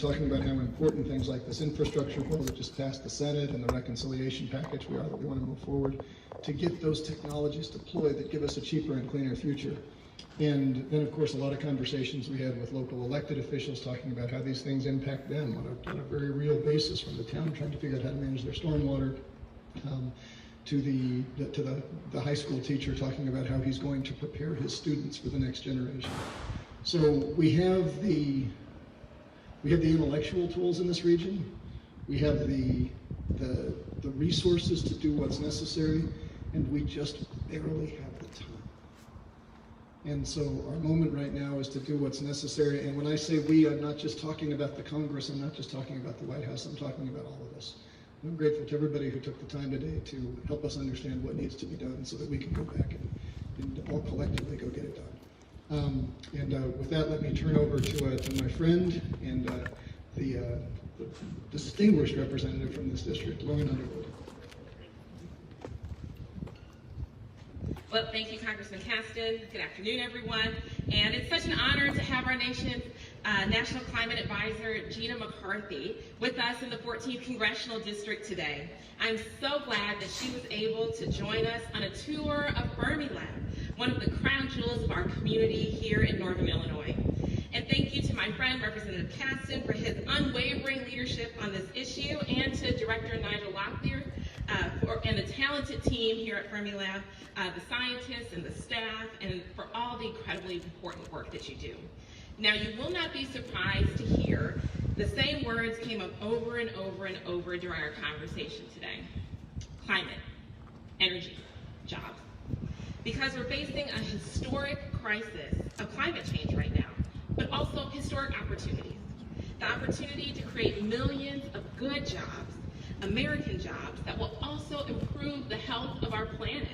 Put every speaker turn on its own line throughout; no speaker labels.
talking about how important things like this infrastructure bill that just passed the Senate and the reconciliation package we want to move forward to get those technologies deployed that give us a cheaper and cleaner future. And then, of course, a lot of conversations we had with local elected officials talking about how these things impact them on a very real basis, from the town trying to figure out how to manage their stormwater, to the high school teacher talking about how he's going to prepare his students for the next generation. So we have the intellectual tools in this region. We have the resources to do what's necessary, and we just barely have the time. And so our moment right now is to do what's necessary. And when I say we, I'm not just talking about the Congress, I'm not just talking about the White House, I'm talking about all of us. I'm grateful to everybody who took the time today to help us understand what needs to be done so that we can go back and all collectively go get it done. With that, let me turn over to my friend and the distinguished representative from this district, Lauren Underwood.
Well, thank you, Congressman Caston. Good afternoon, everyone. And it's such an honor to have our nation's National Climate Advisor, Gina McCarthy, with us in the 14th Congressional District today. I'm so glad that she was able to join us on a tour of Fermilab, one of the crown jewels of our community here in Northern Illinois. And thank you to my friend, Representative Caston, for his unwavering leadership on this issue, and to Director Nigel Locklear and the talented team here at Fermilab, the scientists and the staff, and for all the incredibly important work that you do. Now, you will not be surprised to hear the same words came up over and over and over during our conversation today. Climate, energy, jobs. Because we're facing a historic crisis of climate change right now, but also historic opportunities. The opportunity to create millions of good jobs, American jobs, that will also improve the health of our planet.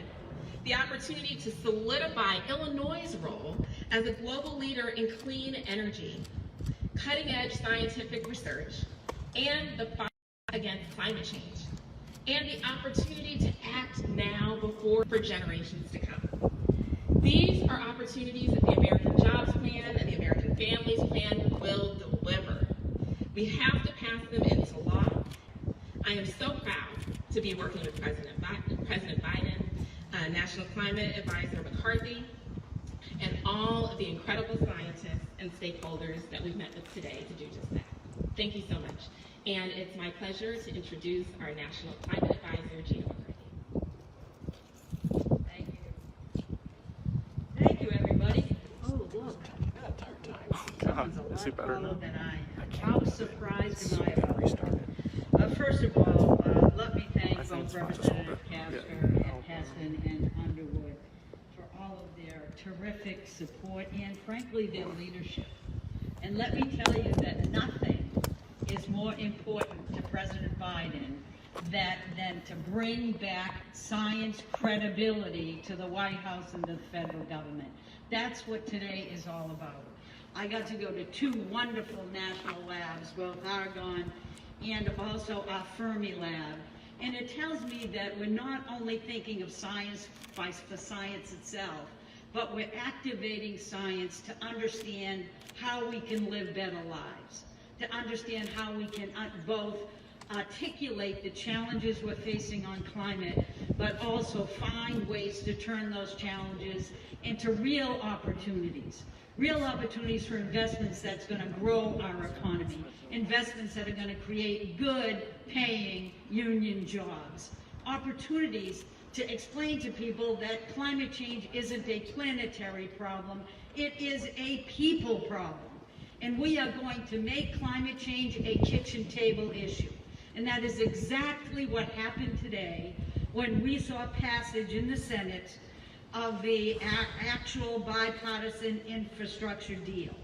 The opportunity to solidify Illinois' role as a global leader in clean energy, cutting-edge scientific research, and the fight against climate change, and the opportunity to act now before for generations to come. These are opportunities that the American Jobs Plan and the American Families Plan will deliver. We have to pass them into law. I am so proud to be working with President Biden, National Climate Advisor McCarthy, and all of the incredible scientists and stakeholders that we've met with today to do just that. Thank you so much. And it's my pleasure to introduce our National Climate Advisor, Gina McCarthy.
Thank you. Thank you, everybody. Oh, look.
Is it better now?
I was surprised and I apologize. First of all, let me thank both Representative Caston and Underwood for all of their terrific support and, frankly, their leadership. And let me tell you that nothing is more important to President Biden than to bring back science credibility to the White House and the federal government. That's what today is all about. I got to go to two wonderful national labs, both Argonne and also our Fermilab. And it tells me that we're not only thinking of science for science itself, but we're activating science to understand how we can live better lives, to understand how we can both articulate the challenges we're facing on climate, but also find ways to turn those challenges into real opportunities for investments that's going to grow our economy, investments that are going to create good paying union jobs, opportunities to explain to people that climate change isn't a planetary problem, it is a people problem. And we are going to make climate change a kitchen table issue. And that is exactly what happened today when we saw passage in the Senate of the actual bipartisan infrastructure deal.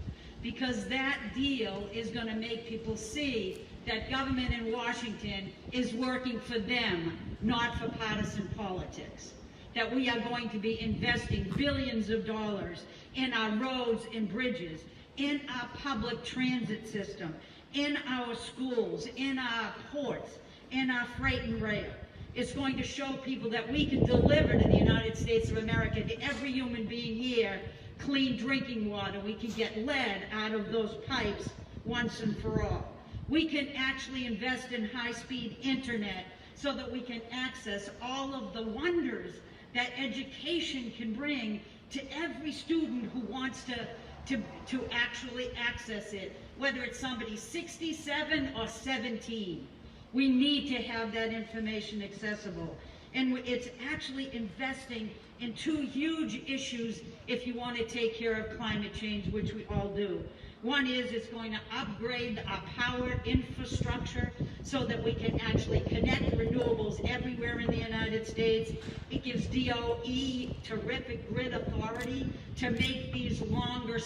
Because that deal is going to make people see that government in Washington is working for them, not for partisan politics. That we are going to be investing billions of dollars in our roads and bridges, in our public transit system, in our schools, in our ports, in our freight and rail. It's going to show people that we can deliver to the United States of America, to every human being here, clean drinking water. We can get lead out of those pipes once and for all. We can actually invest in high-speed internet so that we can access all of the wonders that education can bring to every student who wants to actually access it, whether it's somebody 67 or 17. We need to have that information accessible. And it's actually investing in two huge issues if you want to take care of climate change, which we all do. One is it's going to upgrade our power infrastructure so that we can actually connect renewables everywhere in the United States. It gives DOE terrific grid authority to make these longer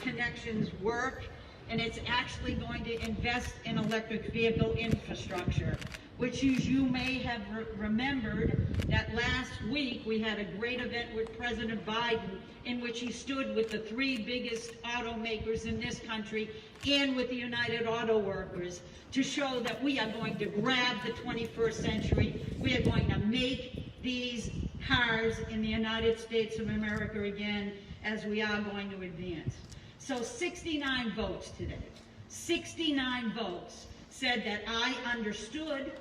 connections work. And it's actually going to invest in electric vehicle infrastructure, which you may have remembered that last week we had a great event with President Biden in which he stood with the three biggest automakers in this country and with the United Auto Workers to show that we are going to grab the 21st century. We are going to make these cars in the United States of America again as we are going to advance. So 69 votes today, 69 votes said that I understood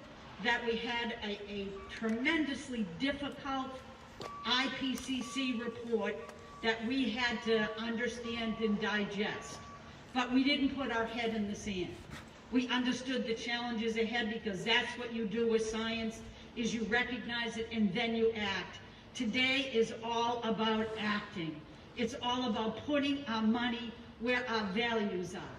that we had a tremendously difficult IPCC report that we had to understand and digest. But we didn't put our head in the sand. We understood the challenges ahead because that's what you do with science, is you recognize it and then you act. Today is all about acting. It's all about putting our money where our values are.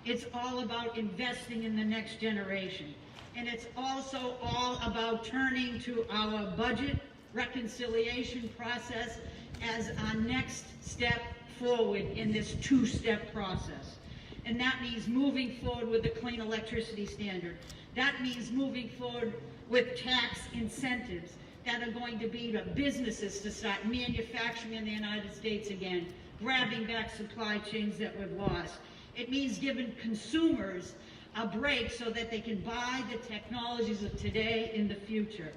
It's all about investing in the next generation. And it's also all about turning to our budget reconciliation process as our next step forward in this two-step process. And that means moving forward with the clean electricity standard. That means moving forward with tax incentives that are going to be to businesses to start manufacturing in the United States again, grabbing back supply chains that we've lost. It means giving consumers a break so that they can buy the technologies of today in the future.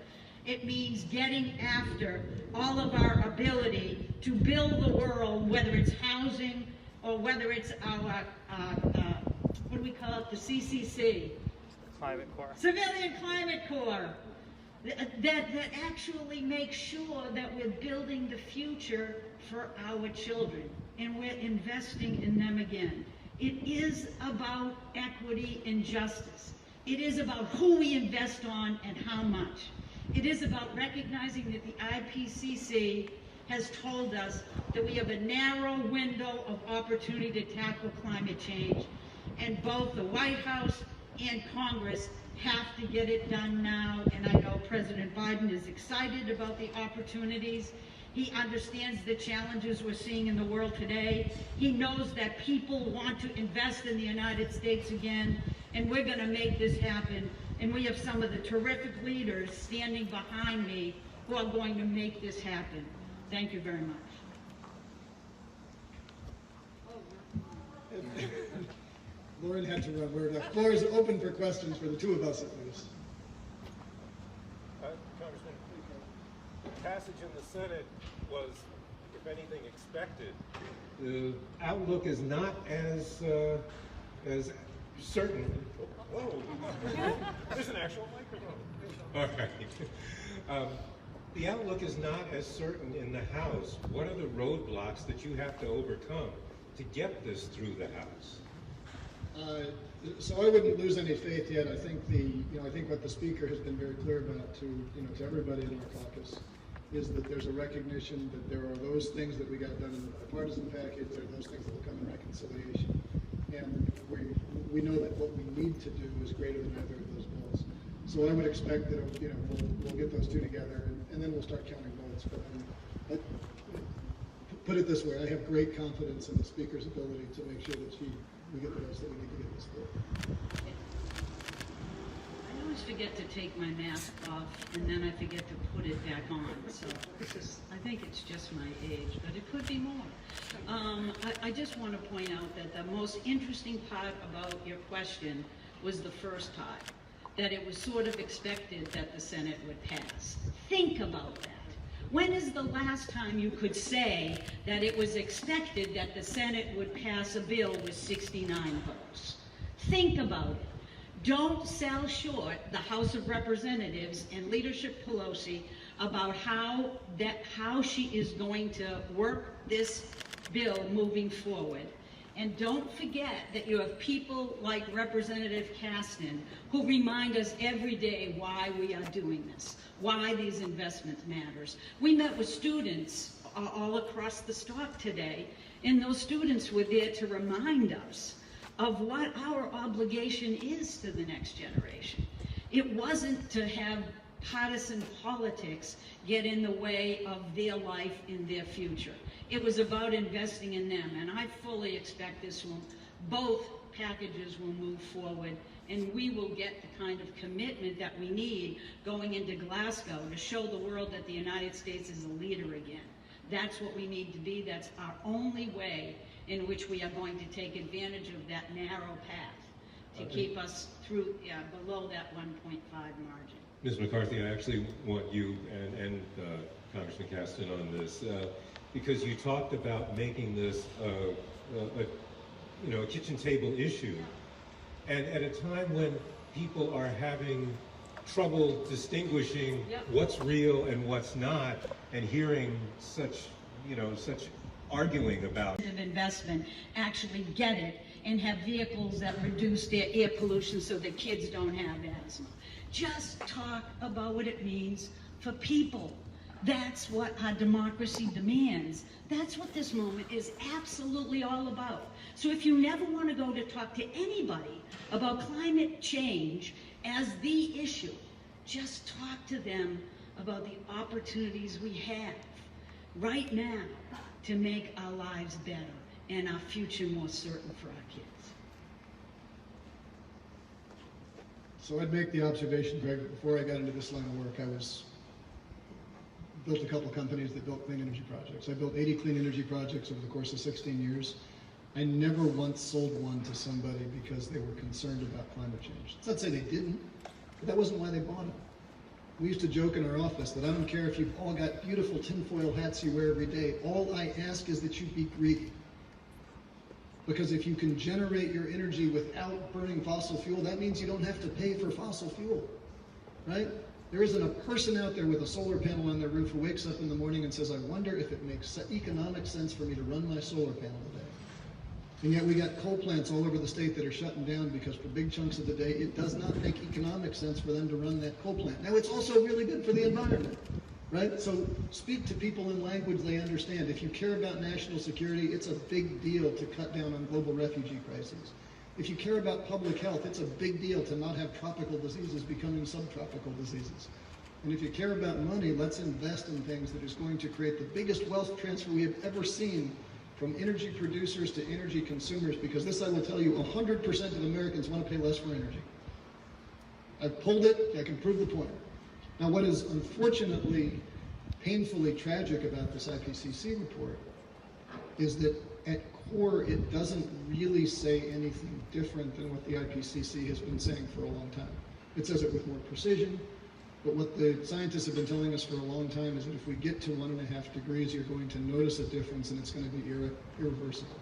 It means getting after all of our ability to build the world, whether it's housing or whether it's our, what do we call it, the CCC?
Climate Corps.
Civilian Climate Corps. That actually makes sure that we're building the future for our children and we're investing in them again. It is about equity and justice. It is about who we invest on and how much. It is about recognizing that the IPCC has told us that we have a narrow window of opportunity to tackle climate change, and both the White House and Congress have to get it done now. And I know President Biden is excited about the opportunities. He understands the challenges we're seeing in the world today. He knows that people want to invest in the United States again, and we're going to make this happen. And we have some of the terrific leaders standing behind me who are going to make this happen. Thank you very much.
Lauren had to run. The floor is open for questions for the two of us at least.
Congressman, the passage in the Senate was, if anything, expected. The outlook is not as certain. Whoa! There's an actual microphone. All right. The outlook is not as certain in the House. What are the roadblocks that you have to overcome to get this through the House?
So I wouldn't lose any faith yet. I think I think what the Speaker has been very clear about to everybody in our caucus is that there's a recognition that there are those things that we got done in the bipartisan package, there are those things that will come in reconciliation, and we know that what we need to do is greater than either of those bills. So I would expect that we'll get those two together, and then we'll start counting votes. But put it this way: I have great confidence in the Speaker's ability to make sure that we get the votes that we need to get this bill.
I always forget to take my mask off, and then I forget to put it back on. So I think it's just my age, but it could be more. I just want to point out that the most interesting part about your question was the first part, that it was sort of expected that the Senate would pass. Think about that. When is the last time you could say that it was expected that the Senate would pass a bill with 69 votes? Think think about it. Don't sell short the House of Representatives and Leadership Pelosi about how she is going to work this bill moving forward. And don't forget that you have people like Representative Caston who remind us every day why we are doing this, why these investments matters. We met with students all across the stop today, and those students were there to remind us of what our obligation is to the next generation. It wasn't to have partisan politics get in the way of their life and their future. It was about investing in them, and I fully expect both packages will move forward, and we will get the kind of commitment that we need going into Glasgow to show the world that the United States is a leader again. That's what we need to be. That's our only way in which we are going to take advantage of that narrow path to keep us through below that 1.5 margin.
Ms. McCarthy, I actually want you and Congressman Caston on this because you talked about making this a kitchen table issue, and at a time when people are having trouble distinguishing what's real and what's not, and hearing such arguing about
investment, actually get it and have vehicles that reduce their air pollution so that kids don't have asthma. Just talk about what it means for people. That's what our democracy demands. That's what this moment is absolutely all about. So if you never want to go to talk to anybody about climate change as the issue, just talk to them about the opportunities we have right now to make our lives better and our future more certain for our kids.
So I'd make the observation, Greg, that before I got into this line of work, I built a couple companies that built clean energy projects. I built 80 clean energy projects over the course of 16 years. I never once sold one to somebody because they were concerned about climate change. It's not to say they didn't, but that wasn't why they bought it. We used to joke in our office that I don't care if you've all got beautiful tinfoil hats you wear every day. All I ask is that you be greedy. Because if you can generate your energy without burning fossil fuel, that means you don't have to pay for fossil fuel, right? There isn't a person out there with a solar panel on their roof who wakes up in the morning and says, I wonder if it makes economic sense for me to run my solar panel today. And yet we got coal plants all over the state that are shutting down because for big chunks of the day, it does not make economic sense for them to run that coal plant. Now, it's also really good for the environment, right? So speak to people in language they understand. If you care about national security, it's a big deal to cut down on global refugee crises. If you care about public health, it's a big deal to not have tropical diseases becoming subtropical diseases. And if you care about money, let's invest in things that is going to create the biggest wealth transfer we have ever seen from energy producers to energy consumers, because this I will tell you, 100% of Americans want to pay less for energy. I've pulled it, I can prove the point. Now what is unfortunately, painfully tragic about this IPCC report is that at core it doesn't really say anything different than what the IPCC has been saying for a long time. It says it with more precision, but what the scientists have been telling us for a long time is that if we get to 1.5 degrees, you're going to notice a difference and it's going to be irreversible.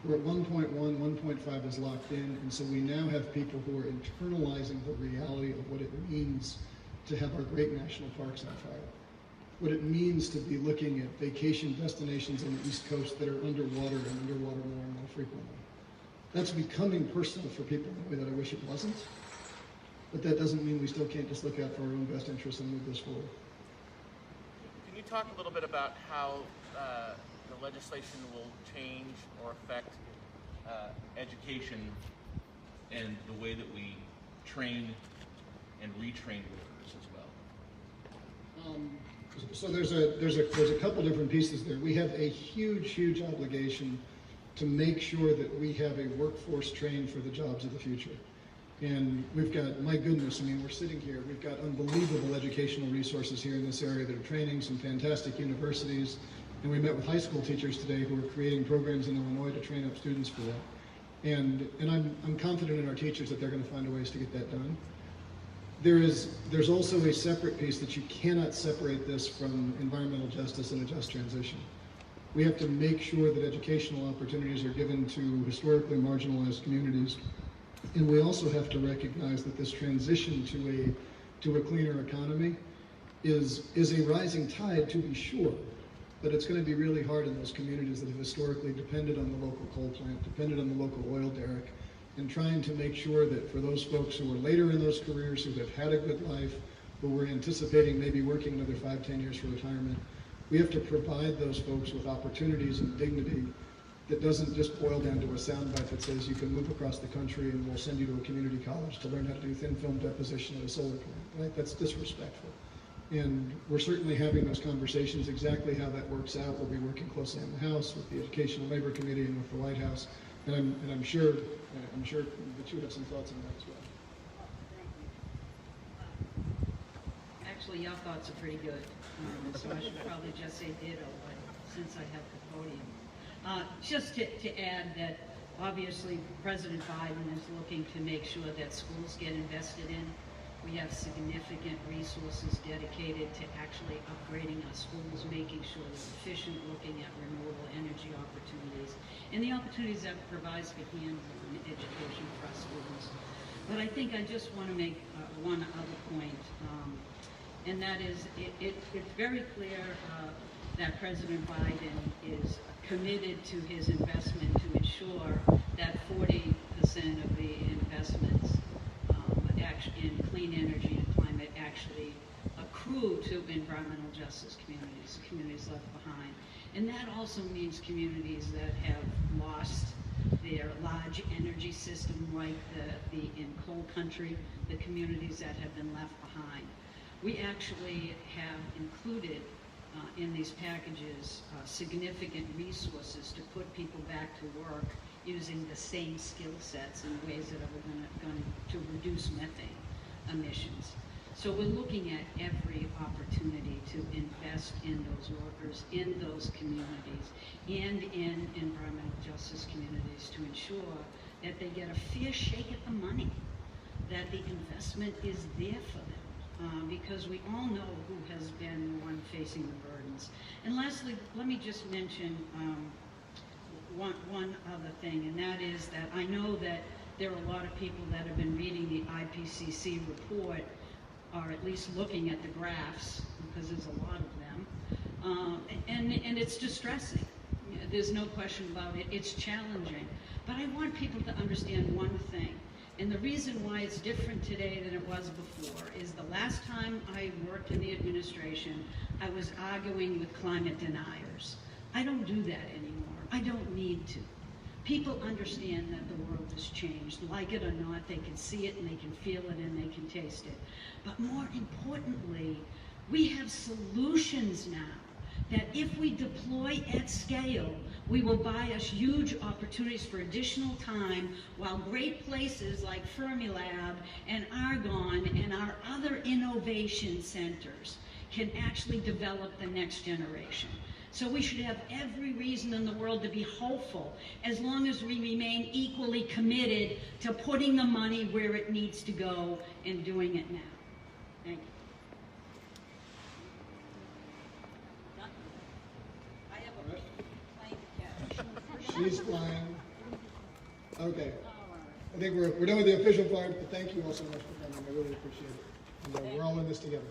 We're at 1.1, 1.5 is locked in, and so we now have people who are internalizing the reality of what it means to have our great national parks on fire. What it means to be looking at vacation destinations on the East Coast that are underwater and underwater more and more frequently. That's becoming personal for people in a way that I wish it wasn't. But that doesn't mean we still can't just look out for our own best interests and move this forward.
Can you talk a little bit about how the legislation will change or affect education and the way that we train and retrain workers as well?
So there's a couple different pieces there. We have a huge obligation to make sure that we have a workforce trained for the jobs of the future. And we've got, my goodness, I mean, we're sitting here, we've got unbelievable educational resources here in this area that are training, some fantastic universities. And we met with high school teachers today who are creating programs in Illinois to train up students for that. And I'm confident in our teachers that they're going to find ways to get that done. There's also a separate piece that you cannot separate this from environmental justice and a just transition. We have to make sure that educational opportunities are given to historically marginalized communities And we also have to recognize that this transition to a cleaner economy is a rising tide, to be sure, but it's going to be really hard in those communities that have historically depended on the local coal plant, depended on the local oil derrick, and trying to make sure that for those folks who are later in those careers, who have had a good life, who were anticipating maybe working another 5-10 years for retirement, we have to provide those folks with opportunities and dignity that doesn't just boil down to a soundbite that says you can move across the country and we'll send you to a community college to learn how to do thin film deposition at a solar plant, right? That's disrespectful. And we're certainly having those conversations. Exactly how that works out, we'll be working closely in the House with the Education and Labor Committee and with the White House. And I'm sure that you have some thoughts on that as well.
Actually, your thoughts are pretty good, so I should probably just say ditto, but since I have the podium. Just to add that obviously President Biden is looking to make sure that schools get invested in. We have significant resources dedicated to actually upgrading our schools, making sure they're efficient, looking at renewable energy opportunities, and the opportunities that it provides for hands-on education for our students. But I think I just want to make one other point, and that is it's very clear that President Biden is committed to his investment to ensure that 40% of the investments in clean energy and climate actually accrue to environmental justice communities left behind. And that also means communities that have lost their large energy system, like in coal country, the communities that have been left behind. We actually have included in these packages significant resources to put people back to work using the same skill sets in ways that are going to reduce methane emissions. So we're looking at every opportunity to invest in those workers, in those communities, and in environmental justice communities to ensure that they get a fair shake at the money, that the investment is there for them. Because we all know who has been the one facing the burdens. And lastly, let me just mention one other thing, and that is that I know that there are a lot of people that have been reading the IPCC report, or at least looking at the graphs, because there's a lot of them, and it's distressing. There's no question about it. It's challenging. But I want people to understand one thing. And the reason why it's different today than it was before is the last time I worked in the administration, I was arguing with climate deniers. I don't do that anymore. I don't need to. People understand that the world has changed. Like it or not, they can see it and they can feel it and they can taste it. But more importantly, we have solutions now that if we deploy at scale, we will buy us huge opportunities for additional time, while great places like Fermilab and Argonne and our other innovation centers can actually develop the next generation. So we should have every reason in the world to be hopeful, as long as we remain equally committed to putting the money where it needs to go and doing it now. Thank you.
She's flying. Okay. I think we're done with the official part, but thank you all so much for coming. I really appreciate it. And we're all in this together.